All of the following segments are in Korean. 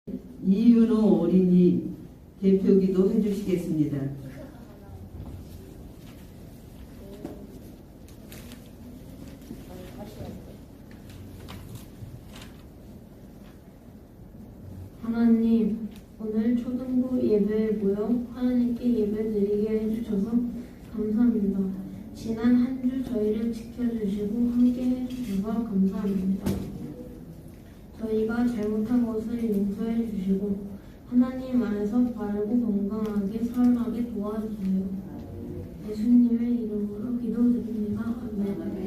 이윤호 어린이 대표기도 해주시겠습니다. 하나님, 오늘 초등부 예배에 모여 하나님께 예배드리게 해주셔서 감사합니다. 지난 한 주 저희를 지켜주시고 함께 해주셔서 감사합니다. 저희가 잘못한 것을 용서해 주시고 하나님 안에서 바르고 건강하게 살아가게 도와주세요. 예수님의 이름으로 기도드립니다. 아멘.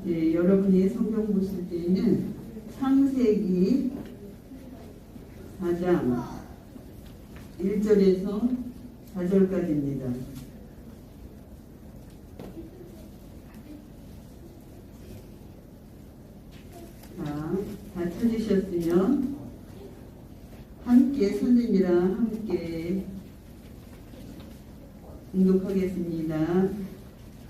네, 여러분이 성경 보실 때에는 창세기 4장 1절에서 4절까지입니다. 자, 다 찾으셨으면 함께 선생님이랑 함께 공독하겠습니다.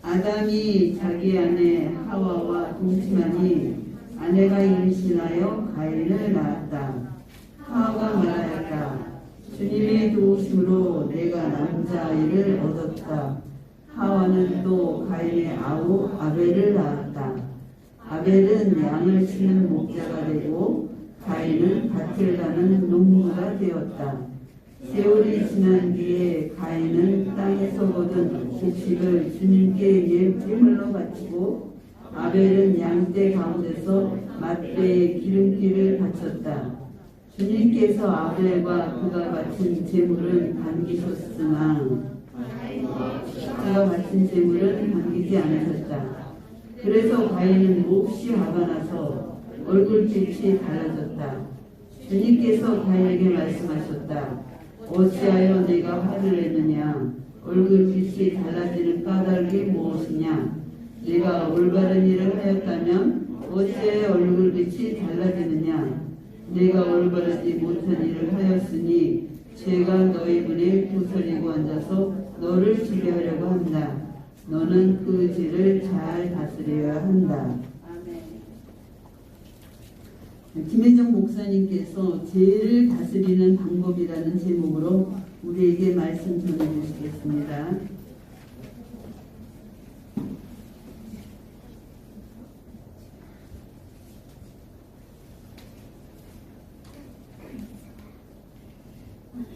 아담이 자기 아내 하와와 동침하니 아내가 임신하여 가인을 낳았다. 하와가 말하였다. 주님의 도우심으로 내가 남자아이를 얻었다. 하와는 또 가인의 아우 아벨을 낳았다. 아벨은 양을 치는 목자가 되고 가인은 밭을 가는 농부가 되었다. 세월이 지난 뒤에 가인은 땅에서 거둔 곡식을 주님께 예물로 바치고 아벨은 양떼 가운데서 맛배의 기름기를 바쳤다. 주님께서 아벨과 그가 바친 제물은 반기셨으나 그가 바친 제물은 반기지 않으셨다. 그래서 가인은 몹시 화가 나서 얼굴빛이 달라졌다. 주님께서 가인에게 말씀하셨다. 어찌하여 내가 화를 내느냐? 얼굴빛이 달라지는 까닭이 무엇이냐? 내가 올바른 일을 하였다면 어찌하여 얼굴빛이 달라지느냐? 내가 올바르지 못한 일을 하였으니 죄가 너희 문에 부서지고 앉아서 너를 지배하려고 한다. 너는 그 죄를 잘 다스려야 한다. 김혜정 목사님께서 죄를 다스리는 방법이라는 제목으로 우리에게 말씀 전해주시겠습니다.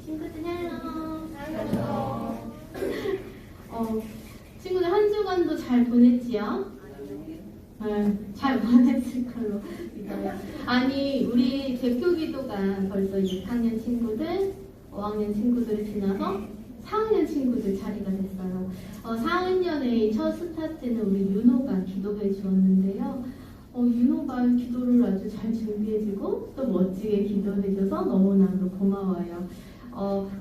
친구들 헬로. 친구들 한 주간도 잘 보냈지요? 잘 보냈을 걸로 믿어요. 아니, 우리 대표 기도가 벌써 6학년 친구들, 5학년 친구들을 지나서 4학년 친구들 자리가 됐어요. 4학년의 첫 스타트는 우리 윤호가 기도해 주었는데요. 윤호가 기도를 아주 잘 준비해주고 또 멋지게 기도해줘서 너무나도 고마워요.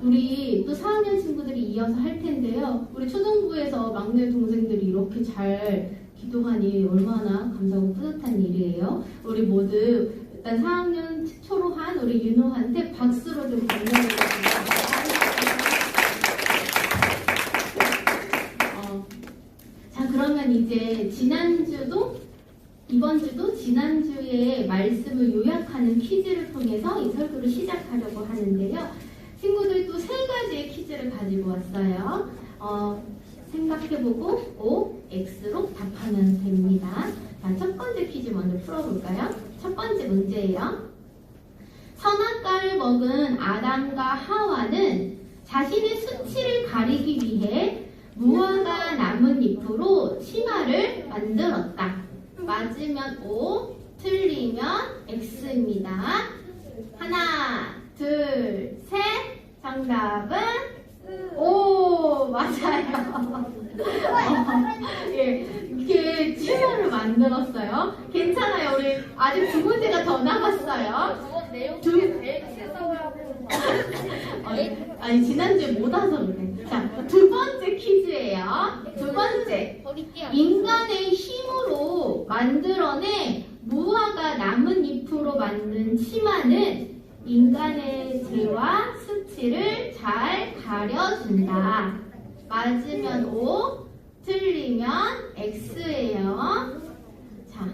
우리 또 4학년 친구들이 이어서 할 텐데요. 우리 초등부에서 막내 동생들이 이렇게 잘 기도하니 얼마나 감사하고 뿌듯한 일이에요. 우리 모두 일단 4학년 초로한 우리 윤호한테 박수로 좀 건네주겠습니다. 자, 그러면 이제 이번 주도 지난주의 말씀을 요약하는 퀴즈를 통해서 이 설교를 시작하려고 하는데요. 친구들 또 3가지의 퀴즈를 가지고 왔어요. 생각해보고 O, X로 답하면 됩니다. 자, 첫 번째 퀴즈 먼저 풀어볼까요? 첫 번째 문제예요. 선악과를 먹은 아담과 하와는 자신의 수치를 가리기 위해 무화과 나뭇잎으로 치마를 만들었다. 맞으면 O, 틀리면 X입니다. 하나, 둘, 셋. 정답은 오, 맞아요. 예, 이렇게 치마를 만들었어요. 괜찮아요. 우리 아직 2문제가 더 남았어요. 아니, 지난주에 못 와서 그래. 자, 2번째 퀴즈예요. 2번째. 인간의 힘으로 만들어낸 무화과 나뭇잎으로 만든 치마는 인간의 죄와 수치를 잘 가려준다. 맞으면 O, 틀리면 X예요. 자,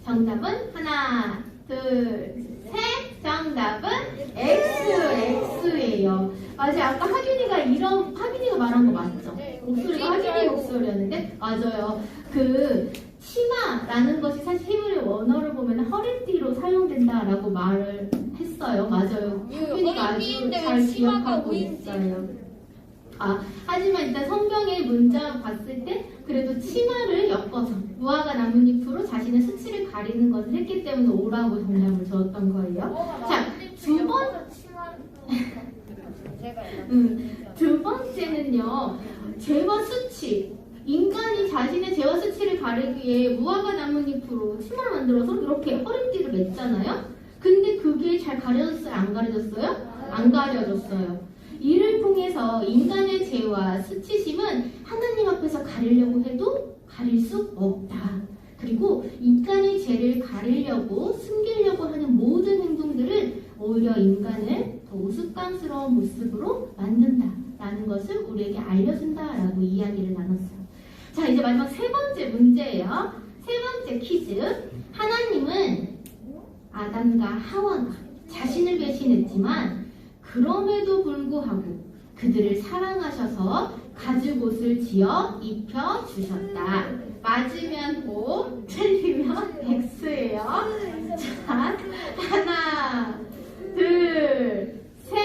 정답은 하나, 둘, 셋. 정답은 X예요. 맞아요. 아까 하균이가 말한 거 맞죠? 목소리가 하균이 목소리였는데 맞아요. 그 치마라는 것이 사실 히브리 원어를 보면 허리띠로 사용된다라고 말을 했어요. 맞아요. 하균이가 아주 잘 기억하고 있어요. 하지만 일단 성경의 문자 봤을 때 그래도 치마를 엮어서 무화과 나뭇잎으로 자신의 수치를 가리는 것을 했기 때문에 오라고 정답을 주었던 거예요. 자, 두 번째는요. 죄와 수치. 인간이 자신의 죄와 수치를 가리기 위해 무화과 나뭇잎으로 치마를 만들어서 이렇게 허리띠를 맸잖아요. 근데 그게 잘 가려졌어요? 안 가려졌어요? 안 가려졌어요. 이를 통해서 인간의 죄와 수치심은 하나님 앞에서 가리려고 해도 가릴 수 없다. 그리고 인간의 죄를 가리려고 숨기려고 하는 모든 행동들은 오히려 인간을 더 우스꽝스러운 모습으로 만든다라는 것을 우리에게 알려준다라고 이야기를 나눴어요. 자, 이제 마지막 세 번째 문제예요. 세 번째 퀴즈. 하나님은 아담과 하와가 자신을 배신했지만 그럼에도 불구하고 그들을 사랑하셔서 가죽옷을 지어 입혀주셨다. 맞으면 O, 틀리면 X예요. 자, 하나, 둘, 셋.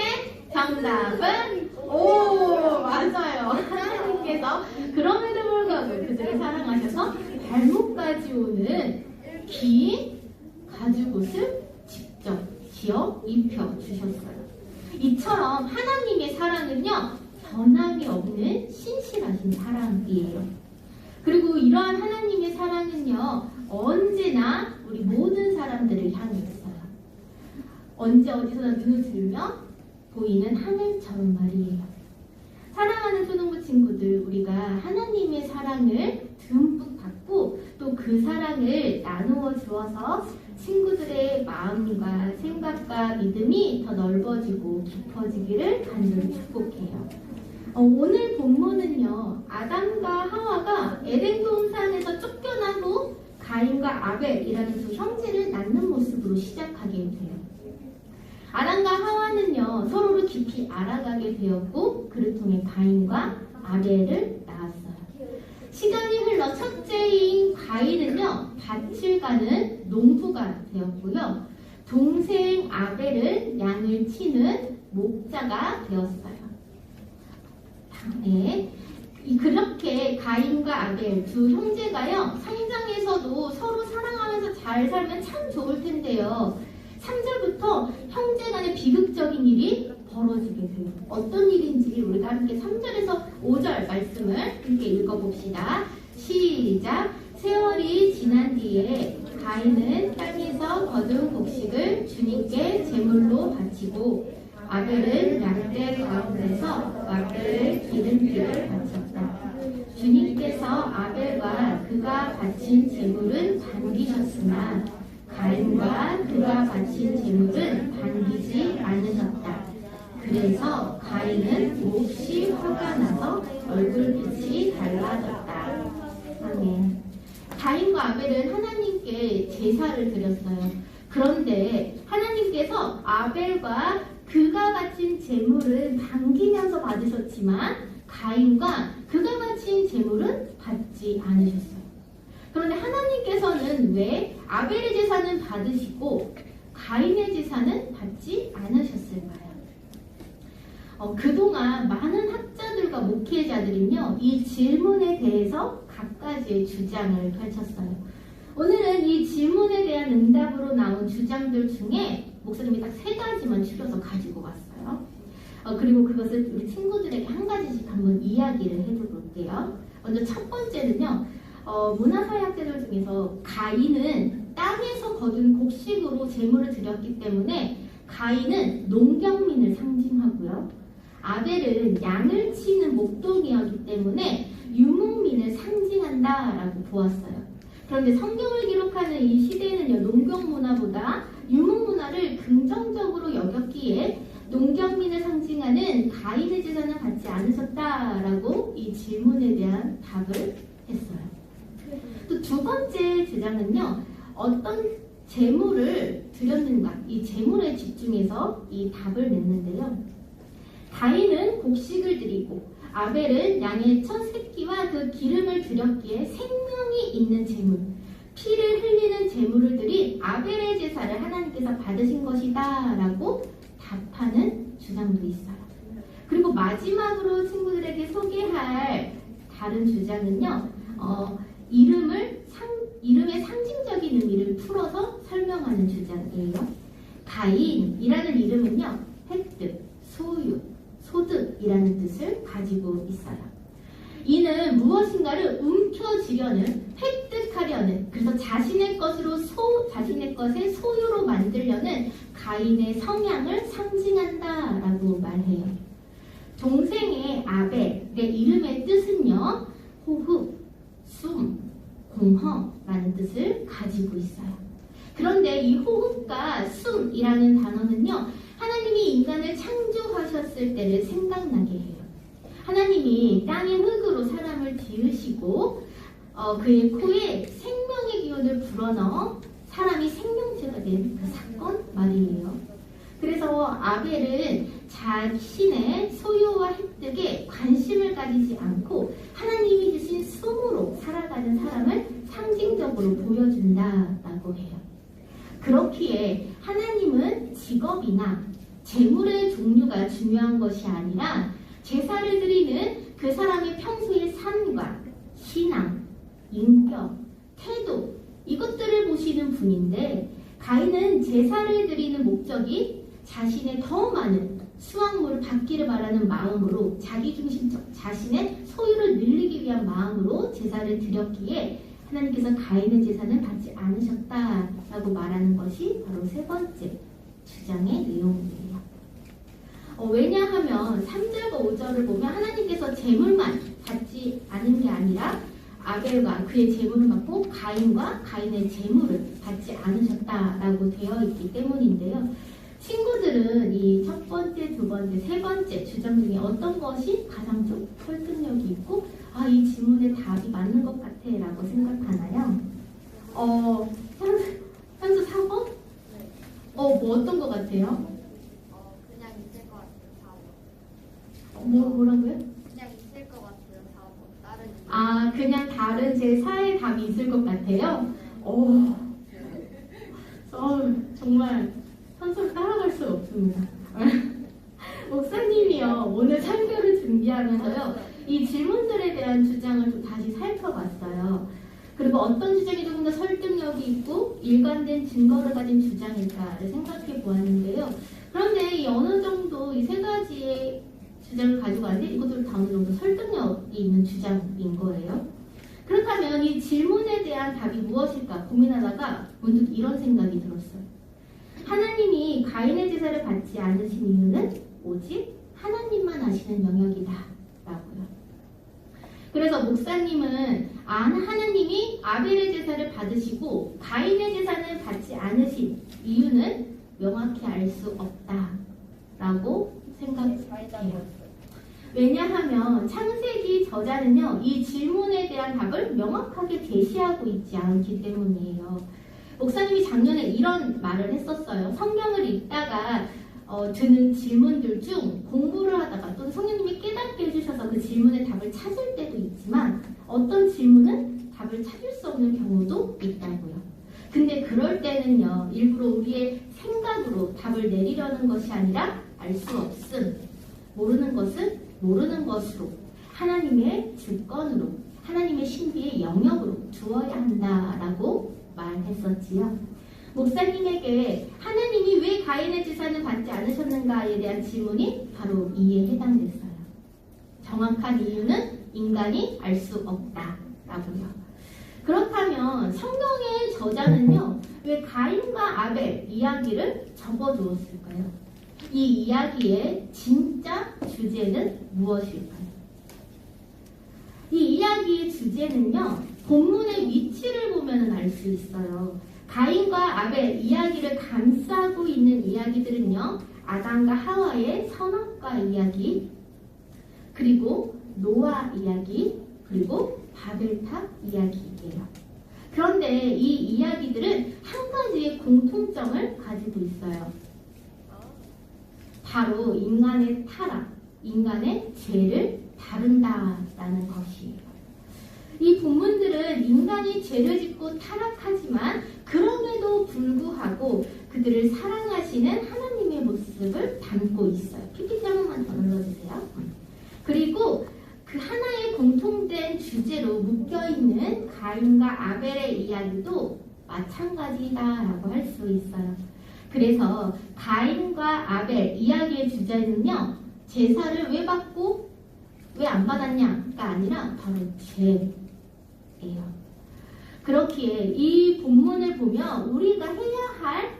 정답은 O. 맞아요. 하나님께서 그럼에도 불구하고 그들을 사랑하셔서 발목까지 오는 긴 가죽옷을 직접 지어 입혀주셨어요. 이처럼 하나님의 사랑은요, 변함이 없는 신실하신 사랑이에요. 그리고 이러한 하나님의 사랑은요, 언제나 우리 모든 사람들을 향해 있어요. 언제 어디서나 눈을 들면 보이는 하늘처럼 말이에요. 사랑하는 초등부 친구들, 우리가 하나님의 사랑을 듬뿍 받고 또 그 사랑을 나누어 주어서 친구들의 마음과 생각과 믿음이 더 넓어지고 깊어지기를 간절히 축복해요. 오늘 본문은요, 아담과 하와가 에덴 동산에서 쫓겨난 후 가인과 아벨이라는 두 형제를 낳는 모습으로 시작하게 돼요. 아담과 하와는요, 서로를 깊이 알아가게 되었고 그를 통해 가인과 아벨을 낳았어요. 시간이 흘러 첫째인 가인은요, 밭을 가는 농부가 되었고요. 동생 아벨은 양을 치는 목자가 되었어요. 네. 그렇게 가인과 아벨 두 형제가요, 성장에서도 서로 사랑하면서 잘 살면 참 좋을 텐데요. 3절부터 형제 간의 비극적인 일이 벌어지게 돼요. 어떤 일인지 우리가 함께 3절에서 5절 말씀을 함께 읽어봅시다. 시작! 세월이 지난 뒤에 가인은 땅에서 거둔 곡식을 주님께 제물로 바치고 아벨은 양떼 가운데서 막대를 기름기를 바쳤다. 주님께서 아벨과 그가 바친 제물은 반기셨으나 가인과 그가 바친 제물은 반기지 않으셨다. 그래서 가인은 몹시 화가 나서 얼굴빛이 달라졌다. 아멘. 가인과 아벨은 하나님께 제사를 드렸어요. 그런데 하나님께서 아벨과 그가 바친 제물은 반기면서 받으셨지만 가인과 그가 바친 제물은 받지 않으셨어요. 그런데 하나님께서는 왜 아벨의 제사는 받으시고 가인의 제사는 받지 않으셨을까요? 그동안 많은 학자들과 목회자들은요, 이 질문에 대해서 각가지의 주장을 펼쳤어요. 오늘은 이 질문에 대한 응답으로 나온 주장들 중에 목사님이 딱 3가지만 추려서 가지고 왔어요. 그리고 그것을 우리 친구들에게 한 가지씩 한번 이야기를 해볼게요. 먼저 첫 번째는요, 문화사회학자들 중에서 가인은 땅에서 거둔 곡식으로 제물을 드렸기 때문에 가인은 농경민을 상징하고요. 아벨은 양을 치는 목동이었기 때문에 유목민을 상징한다라고 보았어요. 그런데 성경을 기록하는 이 시대에는요, 농경 문화보다 유목 문화가 생명생활을 긍정적으로 여겼기에 농경민을 상징하는 가인의 제사는 받지 않으셨다라고 이 질문에 대한 답을 했어요. 또 두 번째 주장은요, 어떤 제물을 드렸는가, 이 제물에 집중해서 이 답을 냈는데요. 가인은 곡식을 드리고 아벨은 양의 첫 새끼와 그 기름을 드렸기에 생명이 있는 제물, 피를 흘리는 제물을 드린 아벨의 제사를 하나님께서 받으신 것이다 라고 답하는 주장도 있어요. 그리고 마지막으로 친구들에게 소개할 다른 주장은요, 이름의 상징적인 의미를 풀어서 설명하는 주장이에요. 가인이라는 이름은요, 획득, 소유, 소득이라는 뜻을 가지고 있어요. 이는 무엇인가를 움켜쥐려는, 획득하려는, 그래서 자신의 것의 소유로 만들려는 가인의 성향을 상징한다라고 말해요. 동생의 아벨의 이름의 뜻은요, 호흡, 숨, 공허라는 뜻을 가지고 있어요. 그런데 이 호흡과 숨이라는 단어는요, 하나님이 인간을 창조하셨을 때를 생각나게 해요. 하나님이 땅의 흙으로 사람을 지으시고 그의 코에 생명의 기운을 불어넣어 사람이 생명체가 된 그 사건 말이에요. 그래서 아벨은 자신의 소유와 획득에 관심을 가지지 않고 하나님이 주신 숨으로 살아가는 사람을 상징적으로 보여준다라고 해요. 그렇기에 하나님은 직업이나 재물의 종류가 중요한 것이 아니라 제사를 드리는 그 사람의 평소의 삶과 신앙, 인격, 태도, 이것들을 보시는 분인데, 가인은 제사를 드리는 목적이 자신의 더 많은 수확물을 받기를 바라는 마음으로, 자기중심적 자신의 소유를 늘리기 위한 마음으로 제사를 드렸기에 하나님께서 가인의 제사는 받지 않으셨다라고 말하는 것이 바로 세 번째 주장의 내용이에요. 왜냐하면 3절과 5절을 보면 하나님께서 제물만 받지 않은 게 아니라 아벨과 그의 제물을 받고 가인과 가인의 제물을 받지 않으셨다라고 되어 있기 때문인데요. 친구들은 이 첫 번째, 두 번째, 세 번째 주장 중에 어떤 것이 가장 좀 설득력이 있고 이 질문에 답이 맞는 것 같아 라고 생각하나요? 현수 4번? 뭐 어떤 것 같아요? 그냥 있을 것 같아요. 4번. 뭐라고요? 그냥 있을 것 같아요. 4번. 다른 그냥 다른 제4의 답이 있을 것 같아요? 정말 선수를 따라갈 수 없습니다. 목사님이요, 오늘 설교를 준비하면서요, 이 질문들에 대한 주장을 좀 다시 살펴봤어요. 그리고 어떤 주장이 조금 더 설득력이 있고 일관된 증거를 가진 주장일까를 생각해 보았는데요. 그런데 이 어느 정도 이 세 가지의 주장을 가지고 왔는데 이것도 다 어느 정도 설득력이 있는 주장인 거예요. 그렇다면 이 질문에 대한 답이 무엇일까 고민하다가 문득 이런 생각이 들었어요. 하나님이 가인의 제사를 받지 않으신 이유는 오직 하나님만 아시는 영역이다 라고요. 그래서 목사님은 하나님이 아벨의 제사를 받으시고 가인의 제사는 받지 않으신 이유는 명확히 알 수 없다라고 생각해요. 왜냐하면 창세기 저자는요, 이 질문에 대한 답을 명확하게 제시하고 있지 않기 때문이에요. 목사님이 작년에 이런 말을 했었어요. 성경을 읽다가 드는 질문들 중 공부를 하다가 또는 성령님이 깨닫게 해주셔서 그 질문의 답을 찾을 때도 있지만 어떤 질문은 답을 찾을 수 없는 경우도 있다고요. 근데 그럴 때는요, 일부러 우리의 생각으로 답을 내리려는 것이 아니라 알 수 없음, 모르는 것은 모르는 것으로, 하나님의 주권으로, 하나님의 신비의 영역으로 두어야 한다라고 말했었지요. 목사님에게 하나님이 왜 가인의 제사는 받지 않으셨는가에 대한 질문이 바로 이에 해당됐어요. 정확한 이유는 인간이 알 수 없다라고요. 그렇다면 성경의 저자는요, 왜 가인과 아벨 이야기를 적어두었을까요? 이 이야기의 진짜 주제는 무엇일까요? 이 이야기의 주제는요, 본문의 위치를 보면 알 수 있어요. 가인과 아벨 이야기를 감싸고 있는 이야기들은요, 아담과 하와의 선악과 이야기, 그리고 노아 이야기, 그리고 바벨탑 이야기예요. 그런데 이 이야기들은 한 가지의 공통점을 가지고 있어요. 바로 인간의 타락, 인간의 죄를 다룬다라는 것이에요. 이 본문들은 인간이 죄를 짓고 타락하지만 그럼에도 불구하고 그들을 사랑하시는 하나님의 모습을 담고 있어요. PPT 한 번만 더 눌러주세요. 그리고 그 하나의 공통된 주제로 묶여있는 가인과 아벨의 이야기도 마찬가지다라고 할 수 있어요. 그래서 가인과 아벨 이야기의 주제는요, 제사를 왜 받고 왜 안 받았냐가 아니라 바로 죄예요. 그렇기에 이 본문을 보면 우리가 해야 할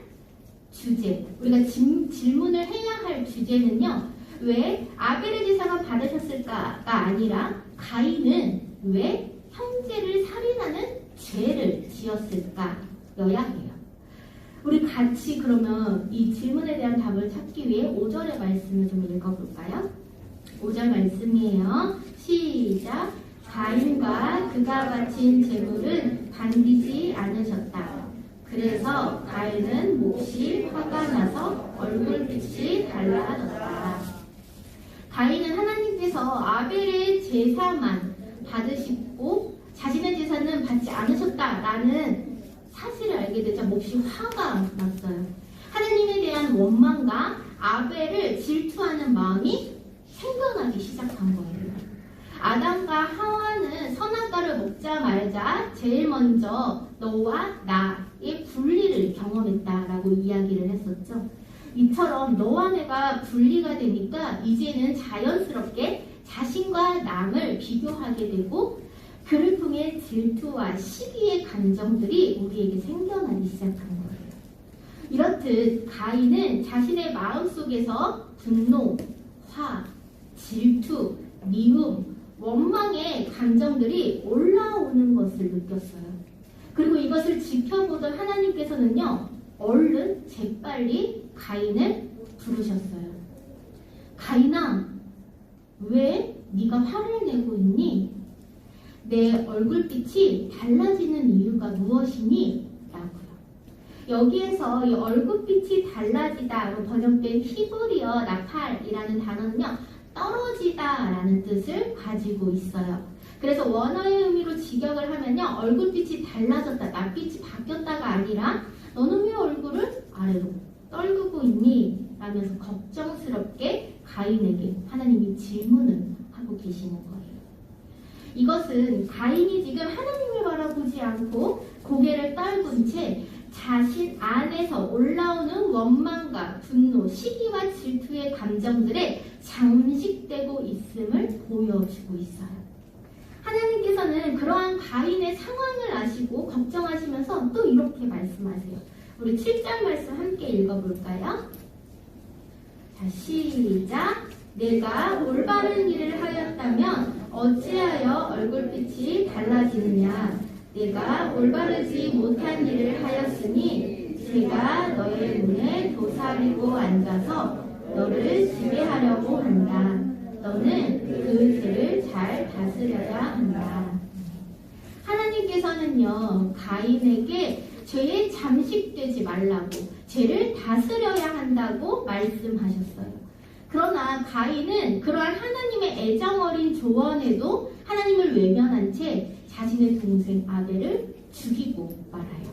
주제, 우리가 질문을 해야 할 주제는요, 왜 아벨의 제사가 받으셨을까가 아니라 가인은 왜 형제를 살인하는 죄를 지었을까여야 해요. 우리 같이 그러면 이 질문에 대한 답을 찾기 위해 5절의 말씀을 좀 읽어볼까요? 5절 말씀이에요. 시작. 가인과 그가 바친 제물은 반기지 않으셨다. 그래서 가인은 몹시 화가 나서 얼굴빛이 달라졌다. 가인은 하나님께서 아벨의 제사만 받으시고 자신의 제사는 받지 않으셨다라는 사실을 알게 되자 몹시 화가 났어요. 하나님에 대한 원망과 아벨을 질투하는 마음이 생겨나기 시작한 거예요. 아담과 하와는 선악과를 먹자 말자 제일 먼저 너와 나의 분리를 경험했다라고 이야기를 했었죠. 이처럼 너와 내가 분리가 되니까 이제는 자연스럽게 자신과 남을 비교하게 되고 그를 통해 질투와 시기의 감정들이 우리에게 생겨나기 시작한 거예요. 이렇듯 가인은 자신의 마음속에서 분노, 화, 질투, 미움, 원망의 감정들이 올라오는 것을 느꼈어요. 그리고 이것을 지켜보던 하나님께서는요, 얼른 재빨리 가인을 부르셨어요. 가인아, 왜 네가 화를 내고 있니? 내 얼굴빛이 달라지는 이유가 무엇이니? 라고요. 여기에서 이 얼굴빛이 달라지다로 번역된 히브리어 나팔이라는 단어는요, 떨어지다 라는 뜻을 가지고 있어요. 그래서 원어의 의미로 직역을 하면요, 얼굴빛이 달라졌다, 낯빛이 바뀌었다가 아니라 너는 왜 얼굴을 아래로 떨구고 있니? 라면서 걱정스럽게 가인에게 하나님이 질문을 하고 계시는 거예요. 이것은 가인이 지금 하나님을 바라보지 않고 고개를 떨군 채 자신 안에서 올라오는 원망과 분노, 시기와 질투의 감정들에 잠식되고 있음을 보여주고 있어요. 하나님께서는 그러한 가인의 상황을 아시고 걱정하시면서 또 이렇게 말씀하세요. 우리 7절 말씀 함께 읽어볼까요? 자, 시작. 내가 올바른 일을 하였다면 어찌하여 얼굴빛이 달라지느냐? 내가 올바르지 못한 일을 하였으니 제가 너의 눈에 도사리고 앉아서 너를 지배하려고 한다. 너는 그 죄를 잘 다스려야 한다. 하나님께서는요, 가인에게 죄에 잠식되지 말라고, 죄를 다스려야 한다고 말씀하셨어요. 그러나 가인은 그러한 하나님의 애정어린 조언에도 하나님을 외면한 채 자신의 동생 아벨을 죽이고 말아요.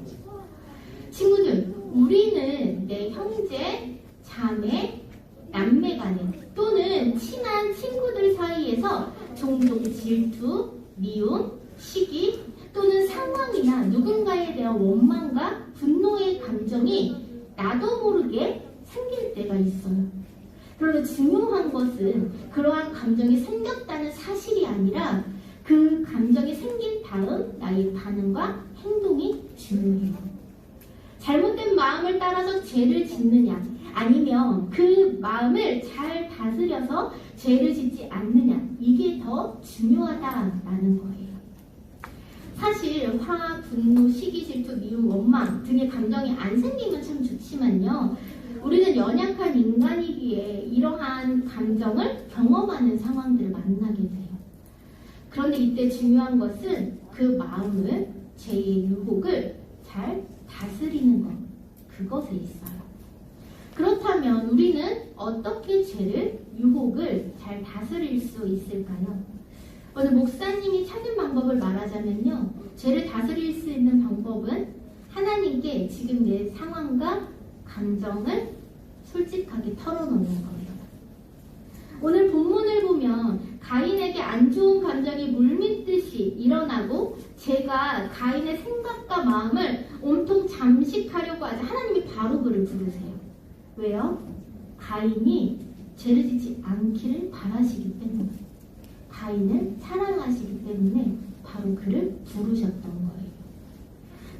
친구들, 우리는 내 형제, 자매, 남매 간에 또는 친한 친구들 사이에서 종종 질투, 미움, 시기 또는 상황이나 누군가에 대한 원망과 분노의 감정이 나도 모르게 생길 때가 있어요. 그러나 중요한 것은 그러한 감정이 생겼다는 사실이 아니라 그 감정이 생긴 다음 나의 반응과 행동이 중요해요. 잘못된 마음을 따라서 죄를 짓느냐, 아니면 그 마음을 잘 다스려서 죄를 짓지 않느냐, 이게 더 중요하다라는 거예요. 사실 화, 분노, 시기, 질투, 미움, 원망 등의 감정이 안 생기면 참 좋지만요. 우리는 연약한 인간이기에 이러한 감정을 경험하는 상황들을 만나게 돼요. 그런데 이때 중요한 것은 그 마음을, 죄의 유혹을 잘 다스리는 것, 그것에 있어요. 그렇다면 우리는 어떻게 죄를, 유혹을 잘 다스릴 수 있을까요? 오늘 목사님이 찾은 방법을 말하자면요. 죄를 다스릴 수 있는 방법은 하나님께 지금 내 상황과 감정을 솔직하게 털어놓는 거예요. 오늘 본문을 보면 가인에게 안 좋은 감정이 물밀듯이 일어나고 제가 가인의 생각과 마음을 온통 잠식하려고 하자 하나님이 바로 그를 부르세요. 왜요? 가인이 죄를 짓지 않기를 바라시기 때문에, 가인을 사랑하시기 때문에 바로 그를 부르셨던 거예요.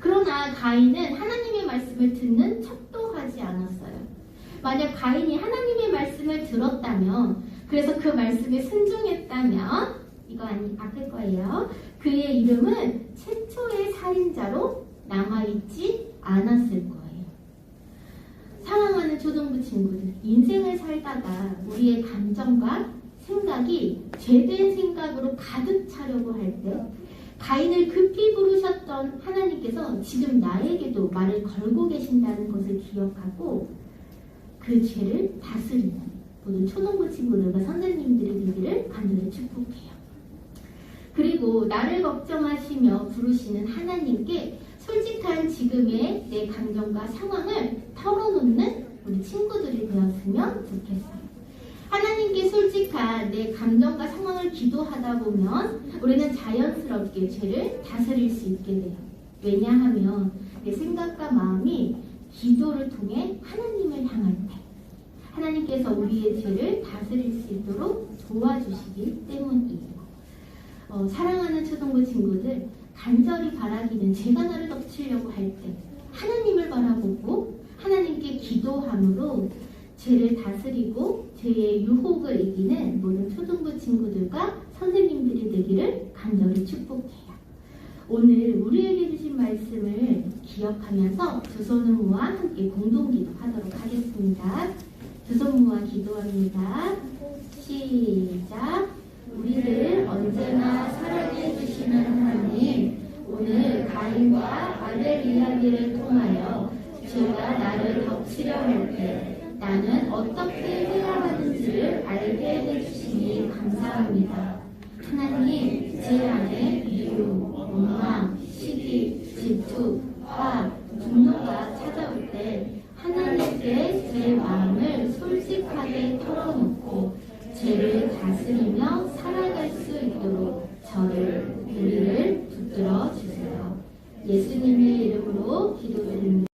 그러나 가인은 하나님의 말씀을 듣는 척도 하지 않았어요. 만약 가인이 하나님의 말씀을 들었다면, 그래서 그 말씀에 순종했다면, 이거 아플 거예요. 그의 이름은 최초의 살인자로 남아있지 않았을 거예요. 사랑하는 초등부 친구들, 인생을 살다가 우리의 감정과 생각이 죄된 생각으로 가득 차려고 할 때 가인을 급히 부르셨던 하나님께서 지금 나에게도 말을 걸고 계신다는 것을 기억하고 그 죄를 다스리는 모든 초등부 친구들과 선생님들이 되기를 간절히 축복해요. 그리고 나를 걱정하시며 부르시는 하나님께 솔직한 지금의 내 감정과 상황을 털어놓는 우리 친구들이 되었으면 좋겠어요. 하나님께 솔직한 내 감정과 상황을 기도하다 보면 우리는 자연스럽게 죄를 다스릴 수 있게 돼요. 왜냐하면 내 생각과 마음이 기도를 통해 하나님을 향할 때 하나님께서 우리의 죄를 다스릴 수 있도록 도와주시기 때문이에요. 사랑하는 초등부 친구들, 간절히 바라기는 제가 나를 덮치려고 할 때 하나님을 바라보고 하나님께 기도함으로 죄를 다스리고 죄의 유혹을 이기는 모든 초등부 친구들과 선생님들이 되기를 간절히 축복해요. 오늘 우리에게 주신 말씀을 기억하면서 두 손을 모아 함께 공동기도하도록 하겠습니다. 두 손 모아 기도합니다. 시작. 우리를 언제나 사랑해 주시는 하나님, 오늘 가인과 아벨 이야기를 통하여 죄가 나를 덮치려 할 때 나는 어떻게 해야 하는지를 알게 해주시니 감사합니다. 하나님, 제 안에 미움, 원망, 시기, 질투, 화, 분노가 찾아올 때 하나님께 제 마음을 솔직하게 털어놓고 죄를 다스리며 살아갈 수 있도록 우리를 붙들어 주세요. 예수님의 이름으로 기도드립니다.